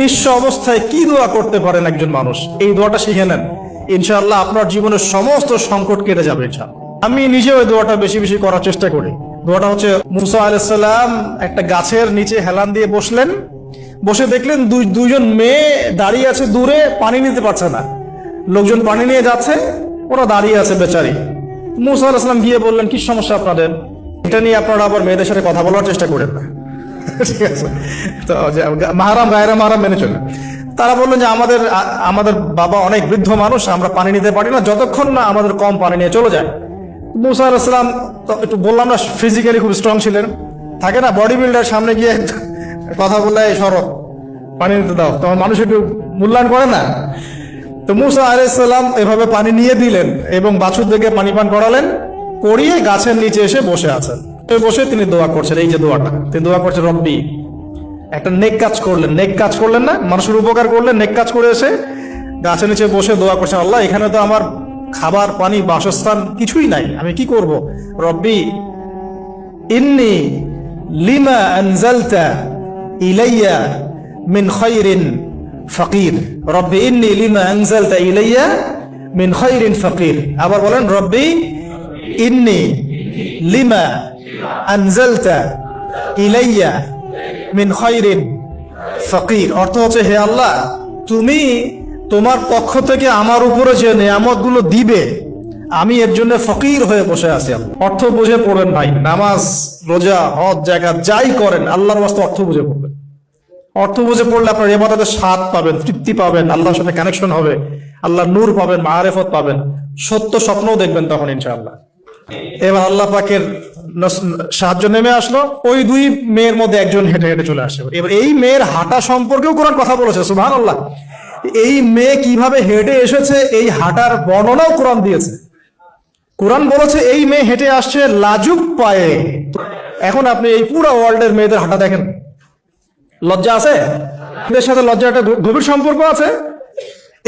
নিঃস্ব অবস্থায় কি দোয়া করতে পারেন একজন মানুষ, এই দোয়াটা শিখে নেন, ইনশাআল্লাহ আপনার জীবনের সমস্ত সংকট কেটে যাবে। আমি নিজেও ওই দোয়াটা বেশি বেশি করার চেষ্টা করি। দোয়াটা হচ্ছে, মুসা আলাইহিস সালাম একটা গাছের নিচে হেলান দিয়ে বসলেন, বসে দেখলেন দুইজন মেয়ে দাঁড়িয়ে আছে দূরে, পানি নিতে পারছে না, লোকজন পানি নিয়ে যাচ্ছে, ওরা দাঁড়িয়ে আছে বেচারি। মুসা আলাইহিস সালাম গিয়ে বললেন, কি সমস্যা আপনাদের? এটা নিয়ে আপনারা আবার মেয়েদের সাথে কথা বলার চেষ্টা করেন না, ঠিক আছে? তো মাহারাম গায়রা মাহারাম মেনে চলেন। তারা বললেন যে আমাদের বাবা অনেক বৃদ্ধ মানুষ, আমরা পানি নিতে পারি না যতক্ষণ না আমাদের কম পানি নিয়ে চলে যায়। মুসা আলাইহিস সালাম একটু বললাম না, ফিজিক্যালি খুব স্ট্রং ছিলেন, থাকে না বডি বিল্ডার, সামনে গিয়ে কথা বললে সরব পানি নিতে দাও, তোমার মানুষ একটু মূল্যায়ন করে না। তো মুসা আলাইহিস সালাম এভাবে পানি নিয়ে দিলেন এবং বাছুর থেকে পানি পান করালেন, করিয়ে গাছের নিচে এসে বসে আছেন। বসে তিনি দোয়া করছেন, এই যে দোয়াটা তিনি দোয়া করছেন, রব্বি, একটা নেক কাজ করলেন, নেক কাজ করলেন না, মানুষের উপকার করলেন, নেক কাজ করে এসে গাছের নিচে বসে দোয়া করছেন, আল্লাহ এখানে তো আমার খাবার পানি বাসস্থান কিছুই নাই, আমি কি করব? রব্বি ইন্নী লিমা আনজালতা ইলাইয়া মিন খায়রিন ফাকির, রব্বি ইন্নী লিমা আনজালতা ইলাইয়া মিন খায়রিন ফাকির। আবার বলেন, রব্বি ইন্নী লিমা আনজালতা ইলাইয়া মিন খায়রিন ফাকির। অর্থ হচ্ছে, হে আল্লাহ, তুমি তোমার পক্ষ থেকে আমার উপরে যে নিয়ামতগুলো দিবে, আমি এর জন্য ফকির হয়ে বসে আছি। অর্থ বুঝে পড়বেন ভাই, নামাজ রোজা হজ জাকাত যাই করেন আল্লাহর ওয়াস্তে অর্থ বুঝে পড়বেন। অর্থ বুঝে পড়লে আপনার ইবাদতের স্বাদ পাবেন, তৃপ্তি পাবেন, আল্লাহর সাথে কানেকশন হবে, আল্লাহর নূর পাবেন, মাআরিফত পাবেন, সত্য স্বপ্নও দেখবেন তখন ইনশাআল্লাহ। এবার আল্লাহ পাকের সাহায্য নেমে আসলো, ওই দুই মেয়ের মধ্যে একজন হেঁটে হেঁটে চলে আসে। এবার এই মেয়ের হাঁটা সম্পর্কেও কোরআন কথা বলেছে, সুবহানাল্লাহ। এই মেয়ে কিভাবে হেঁটে এসেছে এই হাঁটার বর্ণনাও কোরআন দিয়েছে। কোরআন বলেছে এই মেয়ে হেঁটে আসছে লাজুক পায়ে। এখন আপনি এই পুরো ওয়ার্ল্ডের মেয়েদের হাঁটা দেখেন, লজ্জা আছে? এদের সাথে লজ্জা একটা গভীর সম্পর্ক আছে।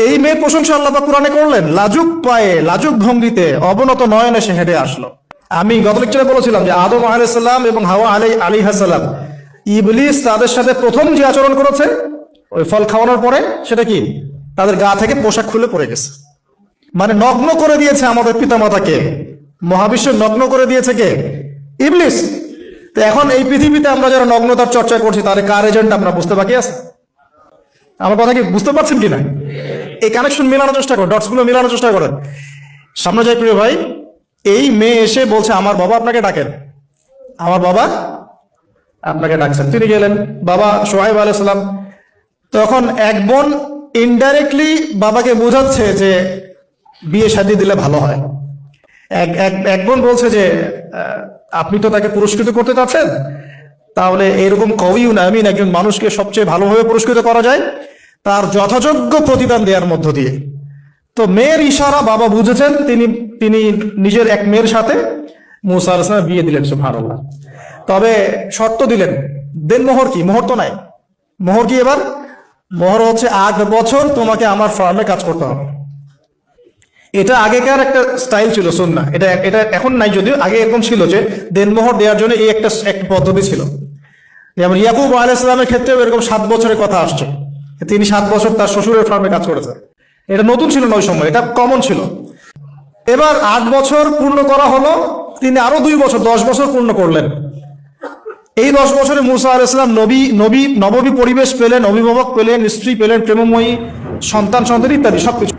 এই মেয়ের প্রশংসা আল্লাহ পাক কোরআনে করলেন, লাজুক পায়ে লাজুক ভঙ্গিতে অবনত নয়নে সে হেঁটে আসলো। আমি গত লেকচারে বলেছিলাম যে আদম আলাইহিস সালাম এবং হাওয়া আলাইহিস সালাম, ইবলিস তাদের সাথে প্রথম যে আচরণ করেছে ওই ফল খাওয়ানোর পরে, সেটা কি? তাদের গা থেকে পোশাক খুলে পড়ে গেছে, মানে নগ্ন করে দিয়েছে আমাদের পিতামাতাকে, মহাবিশ্ব নগ্ন করে দিয়েছে কে? ইবলিস। তো এখন এই পৃথিবীতে আমরা যারা নগ্নতার চর্চা করছি, তার কার এজেন্ট আমরা বুঝতে বাকি আছে? আমার কথা কি বুঝতে পারছেন কিনা? এই কানেকশন মেলানোর চেষ্টা করেন, ডটস গুলো মেলানোর চেষ্টা করেন। সামনে যাই প্রিয় ভাই, এই মেয়ে এসে বলছে, আমার বাবা আপনাকে ডাকেন, আমার বাবা আপনাকে ডাকছেন। তিনি গেলেন, বাবা সোহাইব আলাইহিস সালাম। তখন এক বোন ইনডাইরেক্টলি বাবাকে বোঝাচ্ছে যে বিয়ে শাদী দিলে ভালো হয়। এক বোন বলছে যে আপনি তো তাকে পুরস্কৃত করতে চাচ্ছেন, তাহলে এরকম কওয়িউন আমিন, একজন মানুষকে সবচেয়ে ভালোভাবে পুরস্কৃত করা যায় তার যথাযোগ্য প্রতিদান দেওয়ার মধ্য দিয়ে। তো মেয়ের ইশারা বাবা বুঝেছেন, তিনি নিজের এক মেয়ের সাথে মুসা আলাইহিস সালাম বিয়ে দিলেন, সুবহানাল্লাহ। তবে শর্ত দিলেন, দেন মোহর কি? মোহর তো নাই। মোহর কি? এবার মোহর হচ্ছে 8 বছর তোমাকে আমার ফার্মে কাজ করতে হবে। এটা আগেকার একটা স্টাইল ছিল, সুন্নাহ। এটা এখন নাই, যদিও আগে এরকম ছিল যে দেনমোহর দেওয়ার জন্য এই একটা পদ্ধতি ছিল। যেমন ইয়াকুব আলাইহিস সালামের ক্ষেত্রেও এরকম 7 বছরের কথা আসছে, তিনি 7 বছর তার শ্বশুরের ফার্মে কাজ করেছেন। এটা নতুন ছিল না ওই সময়, এটা কমন ছিল। এবার 8 বছর পূর্ণ করা হলো, তিনি আরো 2 বছর 10 বছর পূর্ণ করলেন। এই 10 বছরে মুসা আলাইহিস সালাম নববী পরিবেশ পেলেন, অভিভাবক পেলেন, স্ত্রী পেলেন, প্রেমময়ী সন্তান ইত্যাদি সবকিছু।